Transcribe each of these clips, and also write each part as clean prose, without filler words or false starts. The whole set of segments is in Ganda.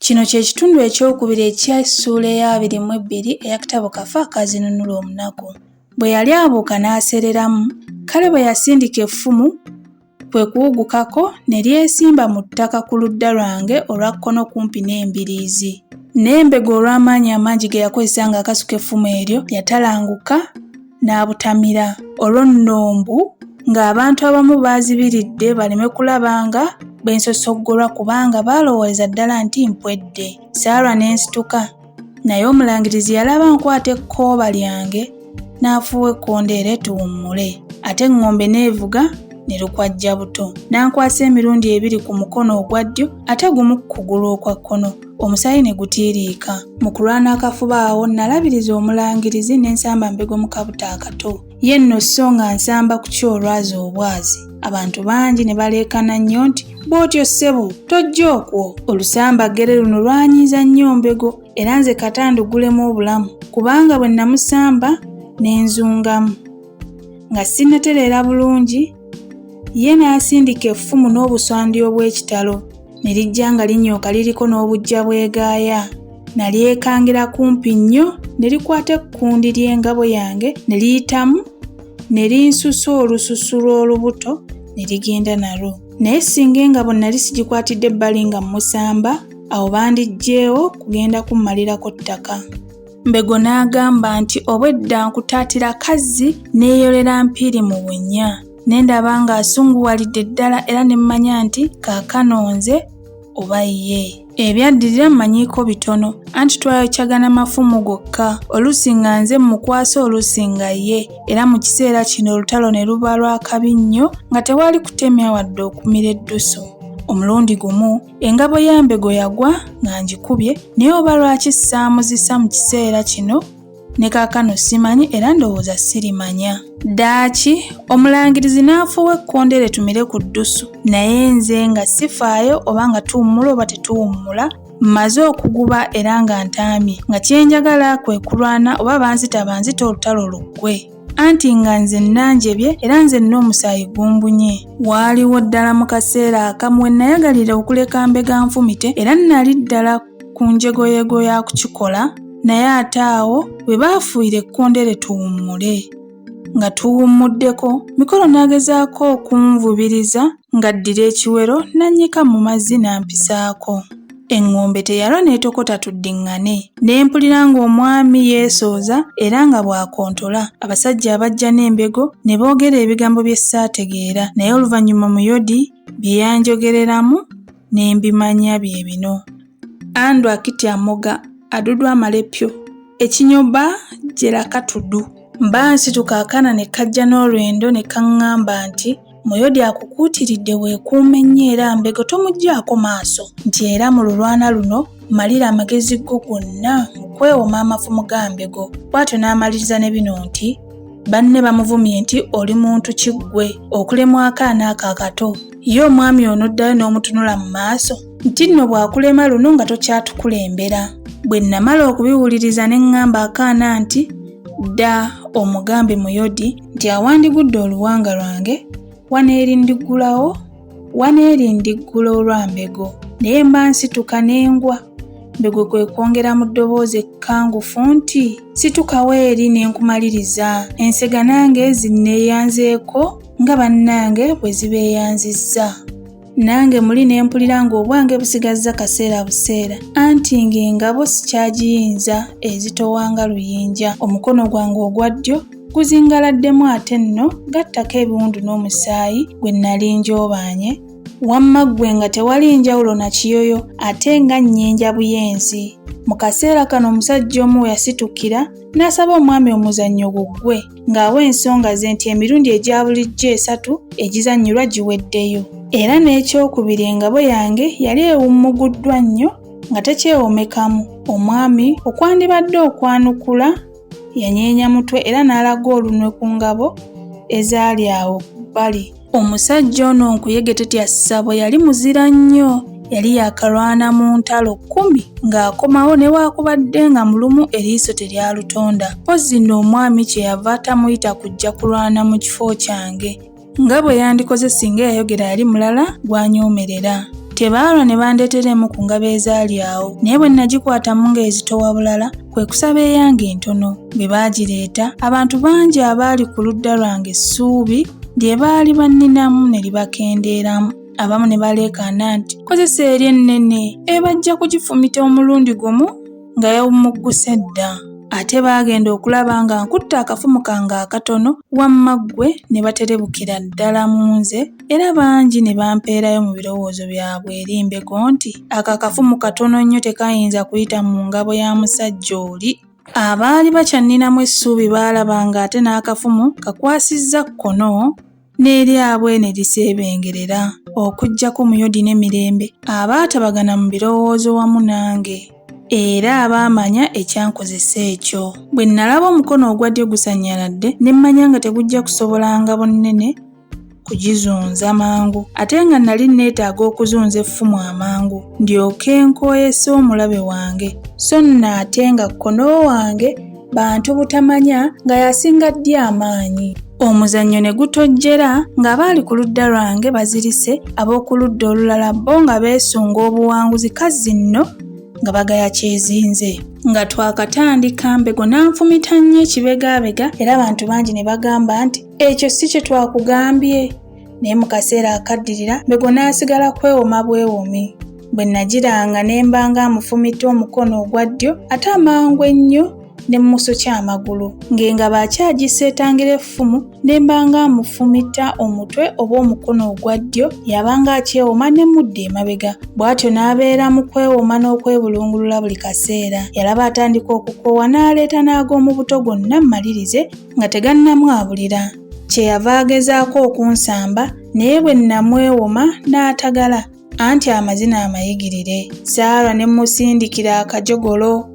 Kino kye kitundu ekyokubiri eky'essuula eya 22 ey'akatabo kafa akazinunula omunaku. Bwe yali abuuka n'asereramu, kale bwe yasindika effumu kwe kuwugukako ne lyesimba mu ttaka ku ludda lwange olwa kkono kumpi n'embiriizi. N'embego olw'amaanyi amangi ge yakozesa ng'akasuka effumu eryo yatalanguka n'abutamira. Olwo nno mbu ng'abantu abamu baazibiridde baleme kulaba nga bwensosoggolwa kubanga baalowooza ddala nti mpwedde. Saalwa ne nsituka, naye omulangirizi yalaba nkwata ekkooba lyange n'afuuwa ekkondeere tuwummule. Ate eŋŋombe n'evuga ne lukwajja buto. N'ankwasa emirundi 2 ku mukono ogwa ddyo ate gumu ku kugulu okwa kkono. Omusaayi ne gutiiriika. Mu kulwana akafuba awo nalabiriza omulangirizi ne nsamba mbego mu kabuto akato. Ye nno so nga nsamba ku kyolwazi obwazi. Abantu bangi ne baleekana nnyo nti bw'otyo ssebo tojja okwo. Olusambagere luno lwanyiiza nnyo mbego era nze katandugulemu obulamu kubanga bwe namusamba ne nzungamu. Nga sinnatereera bulungi, ye n'asindika effumu n'obuswandi obw'ekitalo ne lijja nga linyooka liriko n'obujja bwegaaya. Nalyekangira kumpi nnyo ne likwata ekkundi ly'engabo yange ne liyitamu ne linsusa olususu lw'olubuto ne ligenda nalwo. Naye singa engabo nali sigikwatidde ebbali nga musamba, awo bandiggyeewo kugenda kummalirako ttaka. Mbego n'agamba nti obwedda nkutaatira kazzi neeyolera mpiri mu bunnya. Ne ndaba ng'asunguwalidde ddala era ne mmanya nti kaakano nze oba ye. Ebyaddirira mmanyiiko bitono anti twayokyagana mafumu gokka, oluusi nga nze mukwasa oluusi nga ye, era mu kiseera kino olutalo ne luba lwakabi nnyo nga tewali kutemya wadde okumira eddusu. Omulundi gumu engabo ya Mbego yagwa nga ngikubye, naye oba lwaki saamuzisa mu kiseera kino ne kaakano simanyi era ndowooza sirimanya. Ddaaki omulangirizi n'afuuwa ekkondeere tumire ku ddusu, naye nze nga sifaayo oba nga tuwummula oba tetuwummula, mmaze okuguba era nga ntaamye, nga kyenjagala kwe kulwana oba banzita olutalo luggwe. Anti nga nze nanjebye era nze n'omusaayi gumbunye. Waaliwo ddala mu kaseera akamu we nayagalira okuleka Mbega nfumite era nali ddala ku njegoyego ya kukikola, naye ate awo bwe baafuuyira ekkondeere tuwummule. Nga tuwummuddeko, Mikolo n'agezaako okunvubiriza ng'addira ekiwero n'annyika mu mazzi n'ampisaako. Eŋŋombe teyalwa n'etokota tuddiŋŋane. Ne mpulira ng'omwami yeesooza era nga bw'akontola. Abasajja abajja n'embego ne boogera ebigambo bye ssaategeera, naye oluvannyuma Muyodi bye yanjogereramu ne mbimanya bye bino. Andu akitya moga adudu amalepyo, ekinyoba jera katudu. Mba nsitukaakana ne kajja n'olwendo ne kaŋŋamba nti Muyodi akukuutiridde weekuume nnyo era Mbego tomuggyako maaso, nti era mu lulwana luno malira amagezi go gonna mu kwewoma amafumu ga Mbego. Bw'atyo n'amaliriza ne bino nti banne bamuvumye nti oli muntu kiggwe okulemwa akaana ako akato. Ye omwami ono oddayo n'omutunula mu maaso nti nno bw'akulema luno nga tokyatukulembera. Bwe namala okubiwuliriza ne ŋŋamba akaana nti dda omugambe Muyodi nti awandigudde oluwanga lwange waneerindiggula olwa Mbego. Naye mba nsituka n'engwa. Mbego kwe kwongera mu ddoboozi ekkangufu nti situkawo eri ne nkumaliriza. Ensega nange zinneeyanzeeko nga bannange bwe zibeeyanzizza. Nange muli ne mpulira ng'obwange busigazza kaseera buseera, anti ng'engabo sikyagiyinza ezitowanga luyinja. Omukono gwange ogwa ddyo guzingaladdemu ate nno gattako ebiwundu n'omusaayi gwe nali njoobaanye. Wamma ggwe nga tewali njawulo na kiyoyo ate nga nnyinja buyenzi. Mu kaseera kano omusajja omu we yasitukira n'asaba omwami omuzannyo guggwe ng'awa ensonga ze nti emirundi egya bulijjo 3 egizannyirwa giweddeyo. Era n'ekyokubiri engabo yange yali ewummuguddwa nnyo nga tekyewomekamu. Omwami okwandibadde okwanukula yanyeenya mutwe era n'alaga olunwe ku ngabo ezaali awo bbali. Omusajja ono nkuyege tetya ssabo yali muzira nnyo, yali yakalwana mu ntalo 10 ng'akomawo ne waakubadde nga mulumu eriiso teryalutonda. Pozzi nno omwami kyeyava tamuyita kujja kulwana mu kifo kyange nga bwe yandikoze singa yayogera yali mulala gw'anyoomerera. Tebaalwa ne bandeeteremu ku ngabo ezaali awo, naye bwe nagikwatamu ng'ezitowa bulala kwe kusaba eyange entono. Bwe baagireeta, abantu bangi abaali ku ludda lwange essuubi lye baali banninamu ne libakendeeramu. Abamu ne baleekaana nti kozesa eri ennene ebajja kugifumita omulundi gumu nga yawumugguse dda. Ate baagenda okulaba nga nkutte akafumu kange akatono wamma ggwe ne baterebukira ddala mu nze, era bangi ne bampeerayo mu birowoozo byabwe eri Mbego nti ako akafumu katono nnyo tekayinza kuyita mu ngabo ya musajja oli. Abaali bakyanninamu essuubi baalaba nga ate n'akafumu kakwasizza kkono n'eryabwe ne liseebengerera, okuggyako Muyodi ne Mirembe abaatabagana mu birowoozo wamu nange, era abaamanya ekyankozesa ekyo. Bwe nalaba omukono ogwa ddyo gusanyaladde ne mmanya nga tegujja kusobola ngabo nnene kugizunza mangu, ate nga nali neetaaga okuzunza effumu amangu ndyoke nkooyese omulabe wange, so nno ate nga kkono wange bantu butamanya nga yasinga ddi amaanyi. Omuzannyo ne gutojjera ng'abaali ku ludda lwange bazirise, ab'oku ludda olulala bo nga beesunga obuwanguzi kazzi nno nga bagaya kyezinze. Nga twakatandika Mbego n'anfumita nnyo ekibegaabega, era abantu bangi ne bagamba nti ekyo si kye twakugambye. Naye mu kaseera akaddirira Mbego n'asigala kwewoma bwewomi. Bwe nagiranga ne mba nga amufumita omukono ogwa ddyo ate amangu ennyo ne mmusukya amagulu, ng'engabo akyagiseetangira effumu ne mba nga amufumita omutwe oba omukono ogwa ddyo yabanga akyewoma ne mudda emabega. Bw'atyo n'abeera mu kwewoma n'okwebulungulula buli kaseera. Yalaba atandika okukoowa n'aleeta n'ag'omu buto gonna mmalirize nga tegannamwabulira. Kyeyava agezaako okunsamba, naye bwe nnamwewoma n'atagala, anti amazina amayigirire. Saalwa ne mmusindikira akajogolo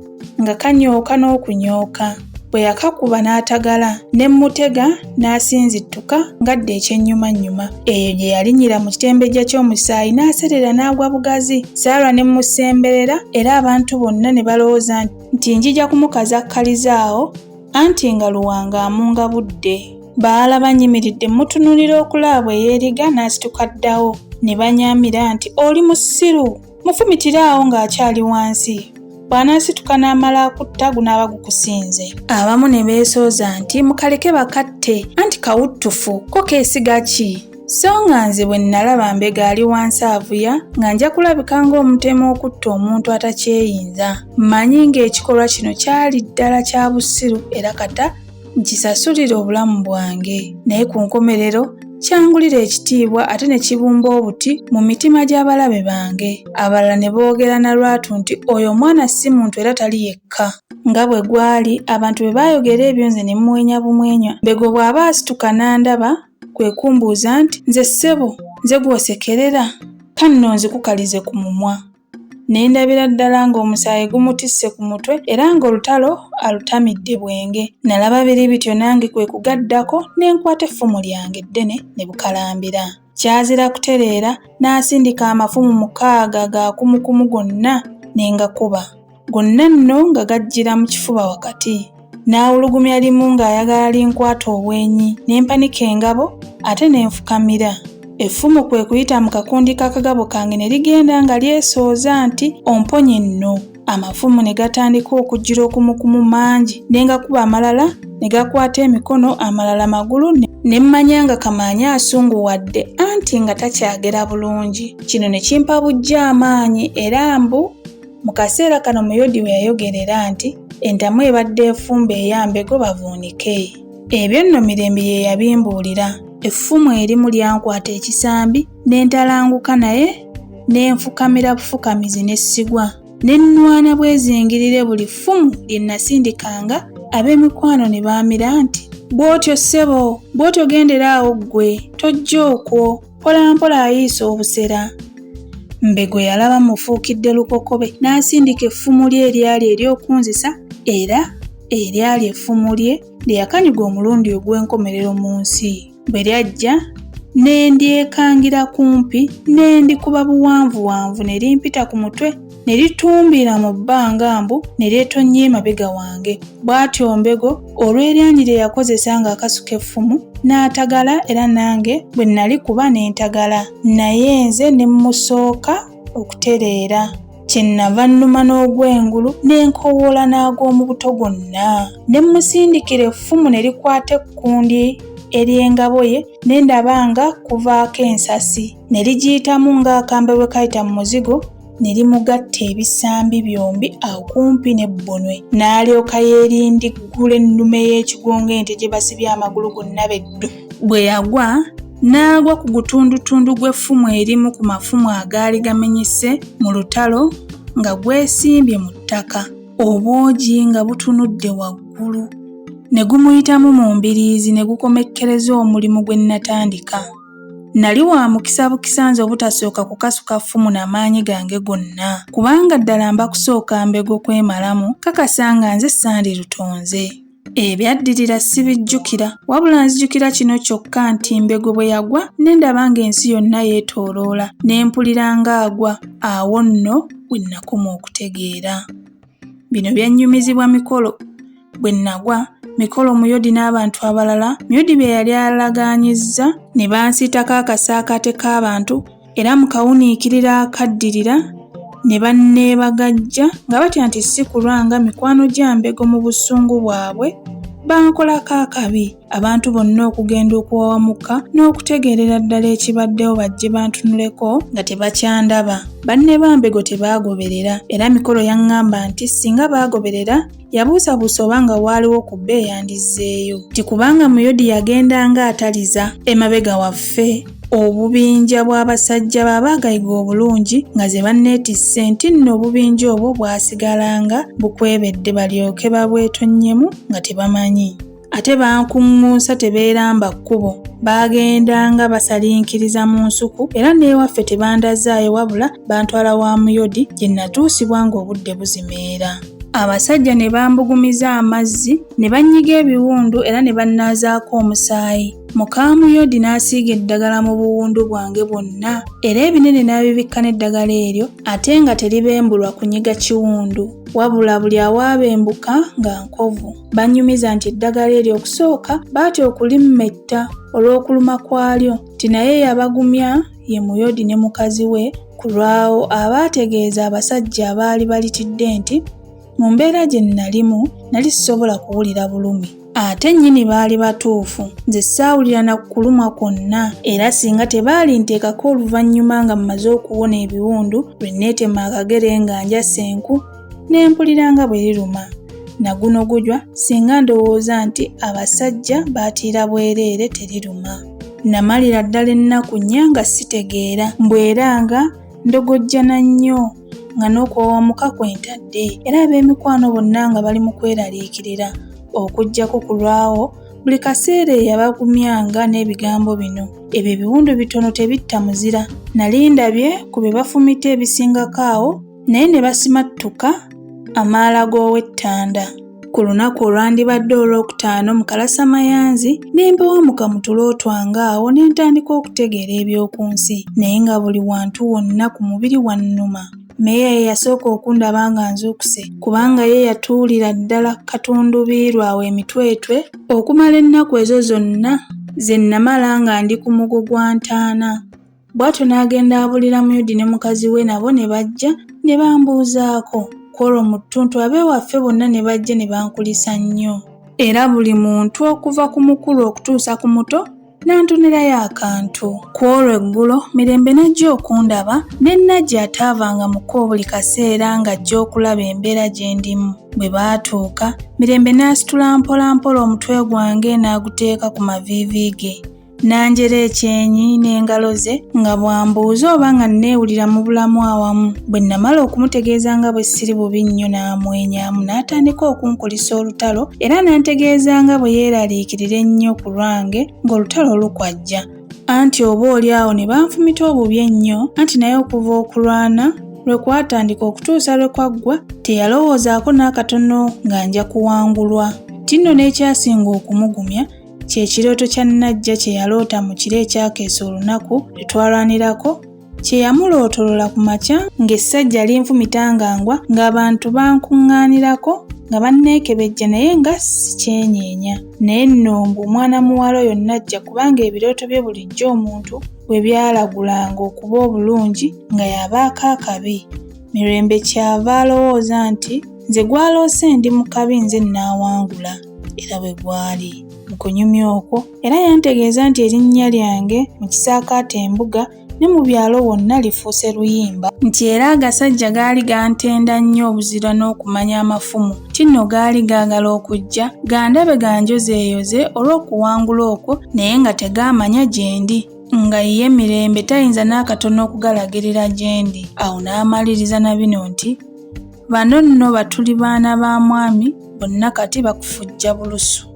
nga kanyooka n'okunyooka. Bwe yakakuba n'atagala, ne mmutega n'asinzittuka ng'adda ekyennyumannyuma. Eyo gye yalinyira mu kitembejja ky'omusaayi n'aserera n'agwa bugazi. Saalwa ne mmusemberera, era abantu bonna ne balowooza nti njija kumukazakalizaawo, anti nga Luwanga amungabudde. Baalaba nnyimiridde mutunuulira okulaba bwe yeeriga n'asituka ddawo. Ne banyaamira nti oli musiru, mufumitiraawo ng'akyali wansi. Bw'anaasituka n'amala akutta gunaaba gukusinze. Abamu ne beesooza nti mukaleke bakatte, anti kawuttufu ko keesiga ki? So nga nze bwe nalaba Mbego ali wansi avuya nga nja kulabika ng'omutemu okutta omuntu atakyeyinza. Mmanyi ng'ekikolwa kino kyali ddala kya bussiru era kata nkisasulire obulamu bwange. Naye ku nkomerero kyangulira ekitiibwa ate ne kibumba obuti mu mitima gy'abalabe bange. Abalala ne boogera na lwatu nti oyo omwana si muntu era tali yekka. Nga bwe gwali, abantu bwe baayogera ebyo nze ne muwenya bumwenya. Mbego bw'aba asituka n'andaba kwe kumbuuza nti nze ssebo, nze gw'osekerera, kanno nzikukalize ku mumwa. Ne ndabira ddala ng'omusaayi gumutisse ku mutwe era ng'olutalo alutamidde bwenge. Nalaba biri bityo nange kwe kugaddako ne nkwata effumu lyange eddene ne bukalambira. Kyazira kutereera n'asindika amafumu 6 ga kumukumu gonna ne ngakuba. Gonna nno nga gajjira mu kifuba wakati. N'awulugumya limu ng'ayagala linkwata obwenyi, ne mpanika engabo ate ne nfukamira. Effumu kwe kuyita mu kakundi k'akagabo kange ne ligenda nga lyesooza nti omponye nno. Amafumu ne gatandika okujjira okumukumu mangi, ne ngakuba amalala ne gakwata emikono, amalala magulu, ne mmanya nga Kamaanyi asunguwadde anti nga takyagera bulungi. Kino ne kimpa bujja amaanyi era mbu mu kaseera kano Muyodi we yayogerera nti entamu ebadde efumba eya Mbego bavuunike. Ebyo nno Mirembe ye yabimbuulira. Effumu erimu lyankwata ekisambi ne ntalanguka naye ne nfukamira bufukamizi n'essigwa. Ne nnwana bwezingirire buli ffumu lye nasindikanga. Ab'emikwano ne baamira nti bw'otyo ssebo, bw'otyo genderaawo ggwe, tojja okwo, mpolampola ayiisa obusera. Mbego yalaba mufuukidde lukokobe n'asindika effumu lye eryali ery'okunzisa era eryali effumu lye lye yakanyuga omulundi ogw'enkomerero mu nsi. Bwe lyajja ne ndyekangira kumpi ne ndikuba buwanvuwanvu ne limpita ku mutwe ne litumbira mu bbanga mbu ne lyetonnya emabega wange. Bw'atyo Mbego olw'eryanyi lye yakozesa ng'akasuka effumu n'atagala era nange bwe nalikuba ne ntagala. Naye nze ne mmusooka okutereera. Kyennava nnuma n'ogw'engulu ne nkowoola n'ag'omu buto gonna. Ne mmusindikira effumu ne likwata ekkundi ery'engabo ye ne ndaba nga kuvaako ensasi. Ne ligiyitamu ng'akambe bwe kayita mu muzigo ne limugatta ebisambi byombi okumpi n'ebbonwe. N'alyoka yeerindiggula ennume y'ekigongo ente gye basibye amagulu gonna beddu. Bwe yagwa n'agwa ku gutundutundu gw'effumu erimu ku mafumu agaali gamenyese mu lutalo nga gwesimbye mu ttaka. Obwogi nga butunudde waggulu ne gumuyitamu mu mbiriizi ne gukomekkereza omulimu gwe natandika. Nali wa mukisa bukisa nze obutasooka kukasuka ffumu n'amaanyi gange gonna, kubanga ddala mba kusooka Mbego kwemalamu kakasa nga nze sandi lutonze. Ebyaddirira sibijjukira, wabula nzijukira kino kyokka nti Mbego bwe yagwa ne ndaba ng'ensi yonna yeetooloola ne mpulira ng'agwa. Awo nno bwe nakoma okutegeera. Bino byannyumizibwa Mikolo. Bwe nagwa Mikolo Muyodi n'abantu abalala, Muyodi bye yali alagaanyizza ne bansiitako akasaakaate k'abantu era mu kawuniikirira akaddirira ne banneebagajja nga batya nti si kulwanga mikwano gya Mbego mu busungu bwabwe bankolako akabi. Abantu bonna okugenda okuwawamuka n'okutegeerera ddala ekibaddewo bajje bantunuleko nga tebakyandaba. Banne ba Mbego tebaagoberera era Mikolo yaŋŋamba nti singa baagoberera yabuusabuusa oba nga waaliwo ku bbe yandizzeeyo. Ti kubanga Muyodi yagendanga ataliza emabega waffe obubinja bw'abasajja baabagayiga obulungi nga ze banneetisse nti nno obubinja obwo bwasigalanga bukwebedde balyoke babwetonnyemu nga tebamanyi. Ate bankuŋŋuusa tebeeramba kkubo, baagendanga basalinkiriza mu nsuku era n'ewaffe tebandazaayo wabula bantwala wa Muyodi gye natuusibwa ng'obudde buzimeera. Abasajja ne bambugumiza amazzi ne bannyiga ebiwundu era ne bannaazaako omusaayi. Muka Muyodi n'asiiga eddagala mu buwundu bwange bwonna era ebinene n'abibikka n'eddagala eryo ate nga teribembulwa kunyiga kiwundu wabula buli awaabembuka nga nkovu. Bannyumiza nti eddagala eryo okusooka baatya okulimmetta olw'okuluma kwalyo ti naye yabagumya ye Muyodi ne mukazi we ku lwawo abaategeeza abasajja abaali balitidde nti mu mbeera gye nalimu nali sisobola kuwulira bulumi. Ate nnyini baali batuufu, nze saawulira na kulumwa kwonna era singa tebaali nteekako oluvannyuma nga mmaze okuwona ebiwundu lwe neetema akagere nga njasa enku ne mpulira nga bwe liruma. Naguno gujwa singa ndowooza nti abasajja baatiira bwereere teriruma. Namalira ddala ennaku nnya nga sitegeera mbwera nga ndogojjana nnyo nga n'okwowamuka kwentadde era ab'emikwano bonna nga bali mu kweraliikirira okuggyako ku lwawo buli kaseera yabagumyanga n'ebigambo bino. Ebyo ebiwundu bitono tebitta muzira. Nali ndabye ku be bafumita ebisingako awo naye ne basimattuka amaala g'ow'ettanda. Ku lunaku olwandibadde olwokutaano mu Kalasamayanzi ne mpewamuka mu tulo twange awo ne ntandika okutegeera eby'oku nsi naye nga buli wantu wonna ku mubiri wannuma. Meeya ye yasooka okundaba nga nzuukuse kubanga ye yatuulira ddala katundubiirwa awo emitwetwe okumala ennaku ezo zonna ze namala nga ndi ku mugo gwa ntaana. Bw'atyo n'agenda abulira Muyodi ne mukazi we nabo ne bajja ne bambuuzaako. Kwolwo mu ttuntu ab'ewaffe bonna ne bajja ne bankulisa nnyo era buli muntu okuva ku mukulu okutuusa ku muto n'antonerayo akantu. Kwolwo eggulo Mirembe n'ajja okundaba ne Najja ataavanga muko buli kaseera ng'ajja okulaba embeera gye ndimu. Bwe baatuuka Mirembe n'asitula mpola mpola omutwe gwange n'aguteeka ku maviivi ge. Nanjera ekyenyi n'engalo ze nga bwambuuza oba nga nneewulira mu bulamu awamu. Bwe namala okumutegeeza nga bwe siri bubi nnyo n'amwenyaamu n'atandika okunkulisa olutalo era n'antegeeza nga bwe yeeraliikirira ennyo ku lwange ng'olutalo lukwajja. Anti oboolyawo ne banfumita obubi ennyo anti naye okuva okulwana lwe kwatandika okutuusa lwe kwaggwa teyalowoozaako n'akatono nga nja kuwangulwa. Tinno n'ekyasinga okumugumya kye kirooto kya Najja kye yaloota mu kiro ekyakeesa olunaku lwe twalwanirako kye yamulootolola ku makya ng'essajja linfumitangangwa ng'abantu bankuŋŋaanirako nga banneekebejja naye nga si kyenyeenya. Naye nno mbu omwana muwala oyo najja kubanga ebirooto bye bulijjo omuntu bwe byalagulanga okuba obulungi nga yabaako akabi. Mirembe kyava alowooza nti nze gwaloose ndi mu kabi nze nnaawangula, era bwe gwali. Mu kunyumya okwo era yantegeeza nti erinnya lyange mu kisaakaate embuga ne mu byalo wonna lifuuse luyimba, nti era agasajja gaali gantenda nnyo obuzira n'okumanya amafumu, ti nno gaali gaagala okujja gandabe ganjozeeyoze olw'okuwangula okwo naye nga tegaamanya gye ndi, nga ye Mirembe tayinza n'akatono okugalagirira gye ndi. Awo n'amaliriza na bino nti bano nno batuli baana ba mwami bonna kati bakufujja bulusu.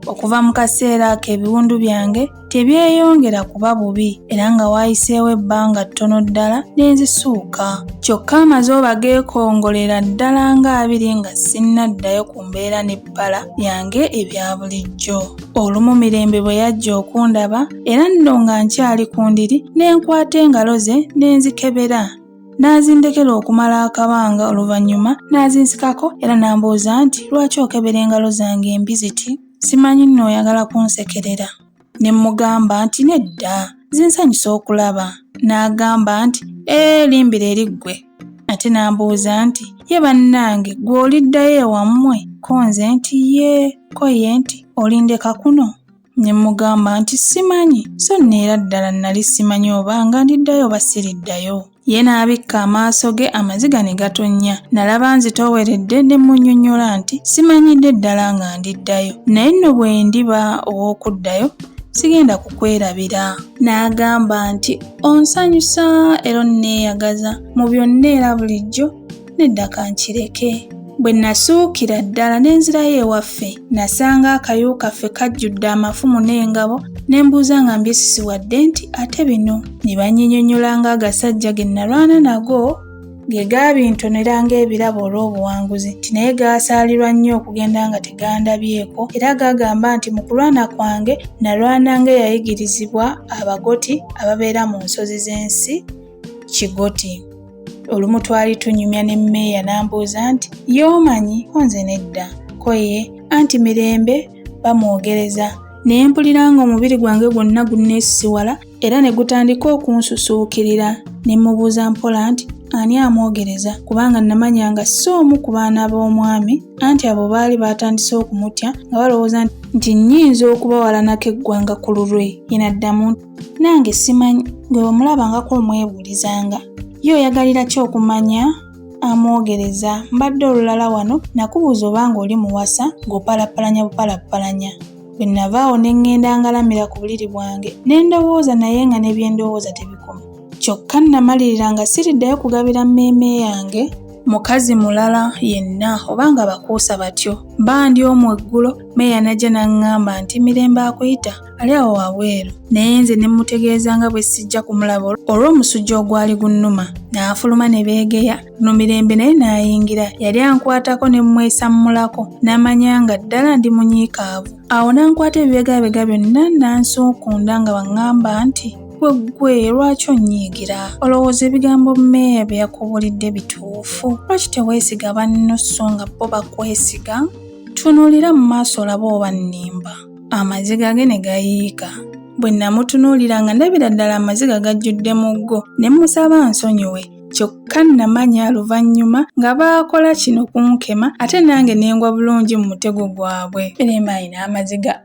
Okuva mu kaseera ako ebiwundu byange tebyeyongera kuba bubi era nga waayiseewo ebbanga ttono ddala ne nzisuuka. Kyokka amazooba geekongolera ddala nga 2 nga sinnaddayo ku mbeera n'ebbala yange ebya bulijjo. Olumu Mirembe bwe yajja okundaba era nno nga nkyali ku ndiri ne nkwata engalo ze ne nzikebera. N'azindekera okumala akabanga oluvannyuma n'azinsikako era n'ambuuza nti lwaki okebera engalo zange embi ziti? Simanyi nno oyagala kunsekerera. Ne mmugamba nti nedda, zinsanyusa okulaba. N'agamba nti limbira eri ggwe. Ate n'ambuuza nti ye bannange gwe oliddayo ewammwe? Ko nze nti ko ye nti olindeka kuno? Ne mmugamba nti simanyi, so neera ddala nali simanyi oba nga ndiddayo oba siriddayo. Ye n'abikka amaaso ge amaziga ne gatonnya. Nalaba nzitooweredde ne munnyonnyola nti simanyidde ddala nga ndiddayo, naye nno bwe ndiba ow'okuddayo sigenda kukwerabira. N'agamba nti onsanyusa era onneeyagaza mu byonna era bulijjo, nedda kankireke. Bwe nasuukira ddala ne nzirayo ewaffe nasanga akayu kaffe kajjudde amafumu n'engabo ne mbuuza nga mbyesisiwadde nti ate bino? Ne bannyinyonnyola ng'agasajja ge nalwana nago ge gaabintonera ng'ebirabo olw'obuwanguzi, nti naye gaasaalirwa nnyo okugenda nga tegandabyeko era gagamba nti mu kulwana kwange nalwana ng'eyayigirizibwa abagoti ababeera mu nsozi z'ensi Kigoti. Olumu twali tunyumya ne mmeeya n'ambuuza nti ye Omanyi? Nze nedda. Ko ye anti Mirembe bamwogereza. Ne mpulira ng'omubiri gwange gwonna gunneesisiwala era ne gutandika okunsusuukirira. Ne mmubuuza mpola nti ani amwogereza, kubanga namanyanga si omu ku baana b'omwami, anti abo baali batandise okumutya nga balowooza nti nnyinza okubawalanako eggwanga ku lulwe. Ye n'addamu nange simanyi, gwe bw'omulabangako omwebuulizanga. Ye oyagalira ki okumanya amwogereza? Mbadde olulala wano nakubuuza obanga oli muwasa ng'opalappalanya bupalappalanya. Bwe navaawo ne ŋŋenda ngalamira ku buliri bwange ne ndowooza naye nga ne bye ndowooza tebikoma. Kyokka namalirira nga siriddayo kugabira mmeeme yange mukazi mulala yenna obanga bakuusa batyo. Bandi omu eggulo mmeeya najja n'aŋŋamba nti Mirembe akuyita ali awo wabweru. Naye nze ne mmutegeeza nga bwe sijja kumulaba olw'omusujja ogwali gunnuma. N'afuluma ne beegeya. Luno Mirembe naye n'ayingira. Yali ankwatako ne mmwesammulako n'amanya nga ddala ndi munyiikaavu. Awo n'ankwata ebibegabega byonna n'ansuukunda nga baŋŋamba nti gwe lwaki onnyiigira? Olowooza ebigambo mmeeya bye yakubulidde bituufu? Lwaki teweesiga banno so nga bo bakwesiga? Tunuulira mu maaso olabe oba nnimba. Amaziga ge ne gayiika. Bwe namutunuulira nga ndabira ddala amaziga gajjudde mu ggo ne mmusaba nsonyiwe. Kyokka namanya luvannyuma nga baakola kino kunkema ate nange nengwa bulungi mu mutego gwabwe. Mirembe alina amaziga